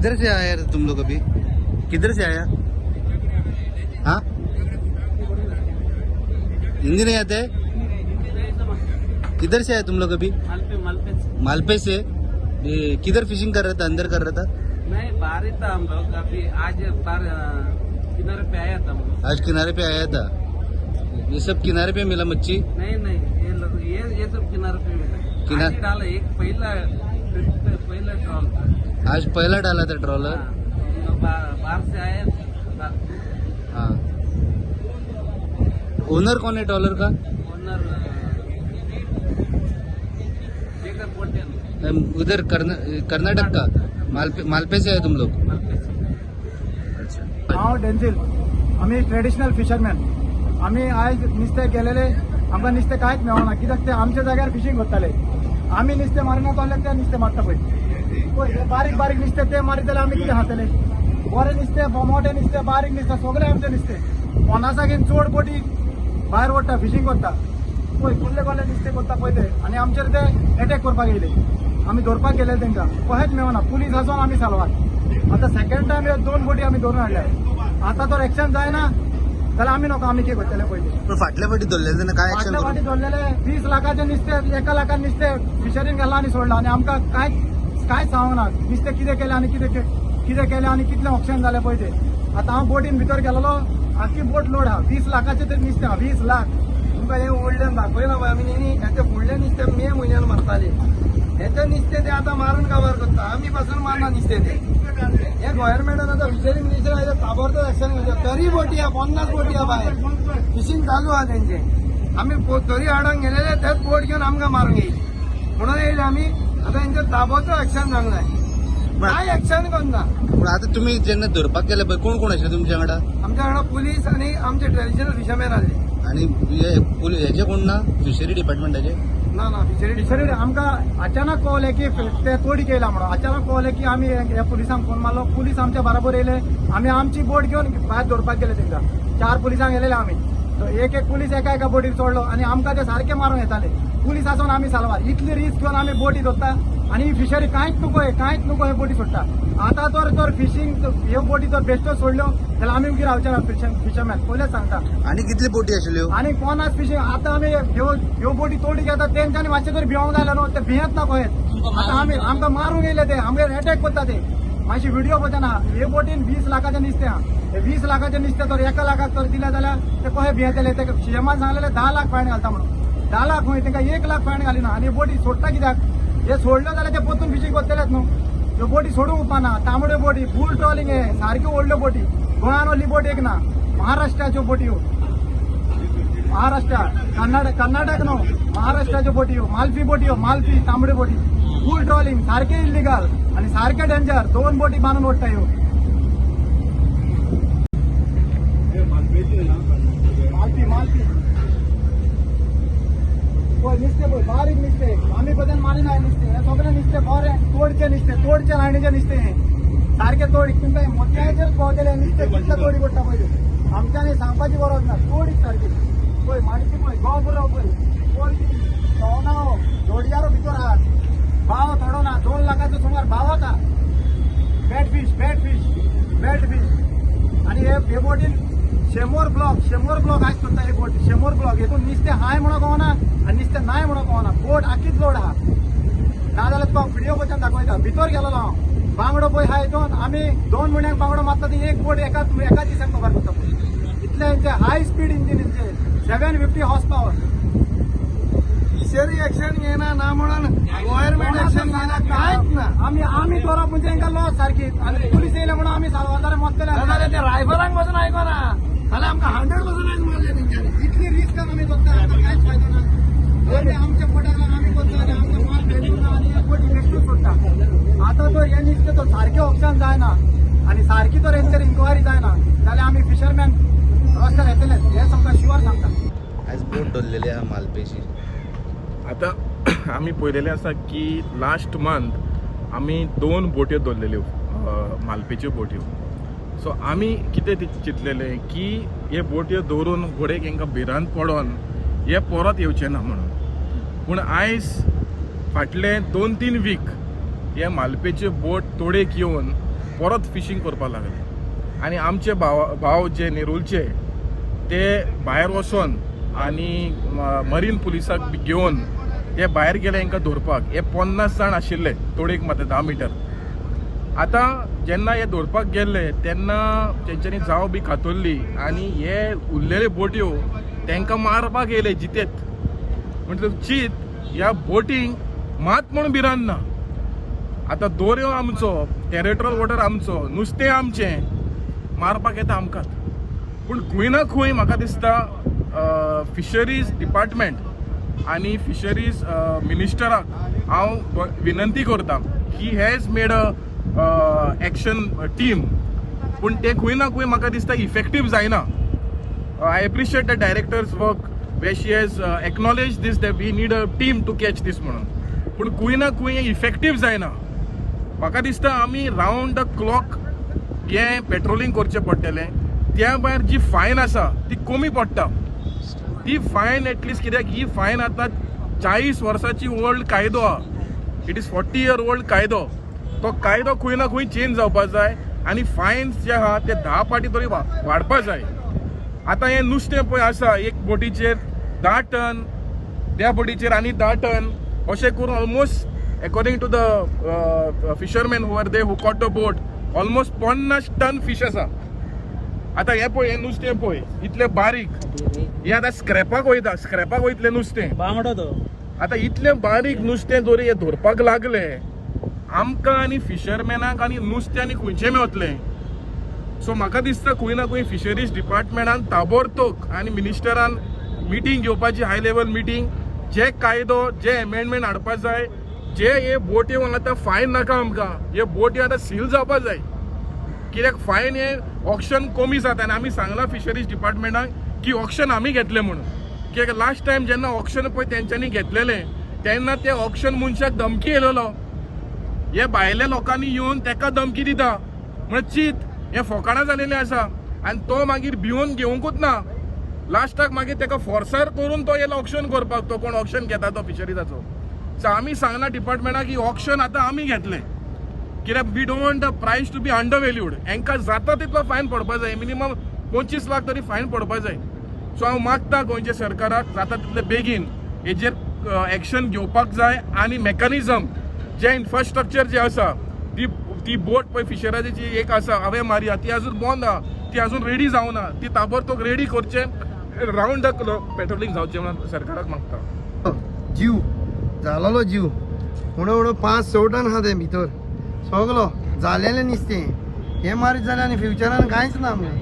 किधर से आया तुम लोग अभी? किधर से आया? हाँ, हिंदी नहीं आते? किधर से आया तुम लोग अभी? मालपे से। ये किधर फिशिंग कर रहा था? अंदर कर रहा था? नहीं, बाहर ही था हम लोग। अभी आज बाहर किनारे पे आया था हम लोग। आज किनारे पे आया था। ये सब किनारे पे मिला मच्छी? नहीं, ये सब किनारे पे मिला। किनारे- आज ही डाला एक पहला ट्रॉल था। आज पहला डाला था ट्रॉलर। हाँ, हम लोग बाहर से आए। हाँ, ओनर कौन है ट्रॉलर का? ओनर जेकर पोटेल उधर कर्नाटक का। मालपे से है तुम लोग? अच्छा। हांव डेंझिल, आम्ही ट्रेडिशनल फिशरमॅन. आम्ही आज नुस्ते गेलेले, आमकां नुस्तें कांयच मेळना. कित्याक ते आमच्या जाग्यार फिशींग करताले. आमी नुस्तें मारिना जाल्यार ते नुस्तें मारता पळय. बारीक बारीक नुस्तें ते मारीत जाल्यार आमी कितें खातले? बरें नुस्तें, मोठें नुस्तें, बारीक नुस्तें सगळें आमचें नुस्तें. पन्नासाकीन चड बोटी भायर ओडटा, फिशींग करता. पळय कुल्ले कसले नुस्तें करता पळय ते. आनी आमचेर ते एटॅक करपाक येयले. आमी धरपाक गेले तांकां, कशेंच मेळना. पुलीस आसून आमी सालवात. आता सेकंड टाइम 2 बोटी आमी धरून हाडल्या. आता तो एक्शन जायना जाल्यार आमी नका, आमी कितें करतले पळय. पण फाटल्या फाटी धरलेले ना, काय ऍक्शन? फाटल्या फाटी धरलेले 20 लाखाचे नुस्तें, 1 लाखान नुस्तें फिशरीन गेला आनी सोडला. आनी आमकां काय सांगना नुस्तें कितें केलें आनी कितें केलें आनी कितलें ऑप्शन जालें पळय ते. आतां हांव बोटीन भितर गेलोलो, आख्खी बोट लोड आहा. 20 लाखाचे तरी नुस्तें आहा. 20 लाख. तुमकां हे व्हडलें दाखयना पळय आमी न्ही. हेचे व्हडलें नुस्तें मे म्हयन्यान मारताले. हेचे नुस्तें ते आतां मारून काबार करता. आमी पासून मारना नुस्तें ते. हे गव्हर्नमेंटान आतां फिशरींग मिनिस्टर ताबडतोब एक्शन घेवचें. तरी बोटी आहा, 50 बोटी आहा भायर. फिशींग चालू आहा तेंचे. आमी तरी हाडूंक गेलेले, तेच बोट घेवन आमकां मारूंक येयली. म्हणून येयले आमी. आतां हेंचेर ताबडतोब एक्शन जावंक जाय. काय एक्शन करना. पण आता तुम्ही ज्यांना धरपाक गेले पळय, कोण कोण आशिल्ले तुमच्या वांगडा? आमच्या वांगडा पुलीस आनी आमचे ट्रेडिशनल फिशरमॅन आसले. आणि हेचे कोण ना, फिशरी डिपार्टमेंटाचे? ना फिशरी फिशरीन आमकां अचानक कळलें की ते तोडी केला म्हणून. अचानक कळलें की आमी ह्या पुलिसांक फोन मारलो. पुलीस आमच्या बरोबर येयले. आमी आमची बोट घेवन भायर धरपाक गेले तांकां. 4 पुलिसांक गेलेले आमी. एक पुलीस एका बोटीर सोडलो आनी आमकां ते सारखे मारूंक येताले. पुलीस आसून आमी सालवात. इतली रिस्क घेवन आमी बोटी धरता आनी फिशरी कांयच नको हे बोटी सोडटा. आतां तर फिशींग ह्यो बोटी जर बेश्टो सोडल्यो जाल्यार आमी मागीर रावचे ना फिशरमॅन. पयलेच सांगता. आणि कितली बोटी आशिल्ल्यो? आनी कोणाच फिशींग आतां आमी ह्यो बोटी तोडी घेतात. तेंच्यांनी मातशें तरी भिवंक जाय न्हू. ते भियेत ना पळयत. आतां आमकां मारूंक येयले ते, आमगेर अटॅक करता ते. मातशी व्हिडिओ पळयता ना. हे बोटीन 20 लाखाचें नुस्तें आहा. हे 20 लाखाचें नुस्तें तर 1 लाखाक तर दिलें जाल्यार ते कशें भियेतले. ते सीएमान सांगलेले 10 लाख फायन घालता म्हणून. 10 लाख खंय, तांकां 1 लाख फायन घालिना. आनी बोटी सोडटा कित्याक? हे सोडल्यो जाल्यार ते परतून फिशींग करतलेच न्हू. ह्यो बोटी सोडूंक उपना. तांबड्यो बोटी, फूल ट्रॉलिंग हे सारक्यो व्हडल्यो बोटी. गोंयान व्हडली बोट एक ना. महाराष्ट्राच्यो बोटी ह्यो. महाराष्ट्र, कर्नाटक न्हू, महाराष्ट्राच्यो बोटी ह्यो. मालफी बोटी ह्यो, मालफी तांबड्यो बोटी. फूल ट्रॉलिंग, सारखे इलिगल आनी सारखे डेंजर. 2 बोटी बांदून ओडटा ह्यो. मालफी पळय नुस्तें पळय, बारीक नुस्तें. आमी पसून मारिना हें नुस्तें. हें सगळें नुस्तें बरें तोडचें लायणीचें नुस्तें हें. सारकें तोडी. तुमकां मोठ्याचेर कळटलें नुस्तें कितलें तोडी पडटा पळय. आमच्यांनी सांगपाची गरज ना. तोडीच सारकी. पळय माणकी पळय, गो बरो पळय. सवनाओ जोडयारो भितर आहात. भाव थोडो ना. 2 लाखाचो सुमार भाव आसा. Bat fish. आनी हे बोटीन 100 ब्लॉक आज करता हे बोट. 100 ब्लॉक. हेतून नुस्तें हाय म्हणून कळना आनी नुस्तें नाय म्हणून कळना. बोट आख्खीच लोड आहा. नाजाल्यार तुका व्हिडिओ पळोवन दाखयता. भितर गेलोलो हांव. बांगडो पळय आहा हितून. आमी 2 म्हयन्याक बांगडो मारता ती एक बोट एका दिसाक कवर करता पळय. इतले हेंचे हाय स्पीड इंजीन हेंचे. 750 हॉर्स पॉवर. फिशरी एक्शन घेना ना म्हणून गव्हर्नमेंट एक्शन घेना कांयच ना. आमी धरप म्हणजे तांकां लॉस सारखीच. आनी पुलीस येयले म्हणून आमी सालवार मस्तले. जाल्यार ते रायफलांक पासून आयकना. जाल्यार आमकां 100% मारले तेंच्यांनी. इतली रिस्क आमी करता. आतां कांयच फायदो ना. आमी आमच्या पोटाक आमी करता आनी आमकां माल भेटूं ना आनी एक बोटी बेश्टूच सोडटा. आतां तर हे नुस्तें तर सारकें ऑप्शन जायना आनी सारकी तर हेंचेर इन्क्वायरी जायना जाल्यार आमी फिशरमॅन रस्त्यार येतलेच. हे आमकां शुअर सांगता. आज बोट धरलेली आहा मालपेची. आता आम्ही पळयलेलें आसा की लास्ट मंथ आमी 2 बोट्यो धरलेल्यो, मालपेच्यो बोट्यो. सो आमी कितें चिंतलेलें की हे बोट्यो दवरून घोडेक हांकां भिरांत पडोन हे परत येवचे ना म्हणून. पूण आयज फाटले 2-3 वीक हे मालपेच्यो बोट तोडेक येवन परत फिशींग करपाक लागले आणि आमचे भाव जे नेरूलचे ते भायर वचोन आनी मरीन पुलिसाक घेवन ते भायर गेले हांकां धरपाक. हे 50 जाण आशिल्ले तोडीक मात 10 मिटर. आता जेन्ना हे धरपाक गेल्ले तेन्ना तेंच्यांनी जाव बी खातोल्ली आनी हे उरलेले बोट्यो तांकां मारपाक येयले जितेत. म्हणजे चीत ह्या बोटींक मात म्हूण भिरांत ना. आतां दोरयो आमचो, टेरिटोरियल वॉटर आमचो, नुस्तें आमचें, मारपाक येता आमकांच. पूण खंय ना खंय म्हाका दिसता फिशरीज डिपार्टमेंट आनी फिशरीज मिनिस्टराक हांव विनंती करता की has made a action team, पूण ते खंय ना खंय म्हाका दिसता इफेक्टीव जायना. I appreciate the director's work way she has acknowledge this that we need a team to catch this म्हणून, पूण खंय ना खंय इफेक्टीव जायना. म्हाका दिसता आमी रावंड द क्लॉक हें पेट्रोलिंग करचें पडटलें. त्या भायर जी फायन आसा ती कमी पडटा. ती फायन एटलिस्ट कित्याक ही फायन आतां 40 वर्साची ओल्ड कायदो आहा. इट इज 40 year old कायदो. तो कायदो खंय ना खंय चेंज जावपाक जाय आनी फायन्स जे आहा ते 10 पाटी तरी वाडपाक जाय. आतां हें नुस्तें पळय आसा एक बोटीचेर 10 टन, त्या बोटीचेर आनी 10 टन, अशें करून almost according to the fisherman who are they who caught the boat almost 50 ton fish आसा. आतां हें पळय हें नुस्तें पळय इतलें बारीक, हें आतां स्क्रॅपाक वयतलें नुस्तें. आतां इतलें बारीक नुस्तें जर हे धरपाक लागले आमकां आनी फिशरमॅनाक आनी नुस्तें आनी खंयचें मेवतलें. सो म्हाका दिसता खंय ना खंय फिशरीज डिपार्टमेंटान ताबडतोब आनी मिनिस्टरान मिटींग घेवपाची, हाय लेवल मिटींग, जे कायदो जे एमेंडमेंट हाडपाक जाय, जे हे बोट्यो आतां फायन नाका आमकां, हे बोट्यो आतां सील जावपाक जाय. कित्याक फायन हे ऑक्शन कमी जाता आनी आमी सांगलां फिशरीज डिपार्टमेंटाक की ऑक्शन आमी घेतले म्हणून. कित्याक लास्ट टायम जेन्ना ऑक्शन पळय तेंच्यांनी घेतलेलें तेन्ना ते ऑक्शन मनशाक धमकी येयलेलो. हे भायल्या लोकांनी येवन ताका धमकी दिता म्हणजे चीत हें फकाणां जालेलें आसा आनी तो मागीर भिवून घेवंकूच ना. लास्टाक मागीर ताका फोर्सार करून तो येयलो ऑक्शन करपाक, तो कोण ऑक्शन घेता तो फिशरीजाचो. सो आमी सांगलां डिपार्टमेंटाक की ऑक्शन आतां आमी घेतलें. कित्याक वी डोंट वॉन्ट द प्रायस टू बी अंडर वॅल्यूड. हांकां जाता तितलो फायन पडपाक जाय, मिनिमम 25 लाख तरी फायन पडपाक जाय. सो हांव मागता गोंयच्या सरकाराक जाता तितले बेगीन हेजेर एक्शन घेवपाक जाय आनी मेकॅनिझम जे इन्फ्रास्ट्रक्चर जे आसा ती बोट पळय फिशराची एक आसा हांवें मारिया ती अजून बंद आहा, ती अजून रेडी जावना, ती ताबडतोब रेडी करचें, रावंड द क्लॉक पेट्रोलिंग जावचें म्हणून सरकाराक मागता. जीव जालोलो जीव म्हणून 5-6 टन आहा ते भितर सगलो जालेलें नुस्तें. हें मारीत जालें आनी फ्युचरान कांयच ना आमकां.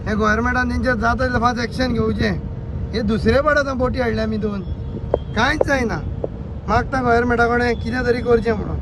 हे गोवोरमेंटान तेंचेर जाता तितलें फास्ट एक्शन घेवचें. हे दुसरे पडत बोटी हाडल्या आमी 2 कांयच जायना. मागता गोवोरमेंटा कडेन कितें तरी करचें म्हणून.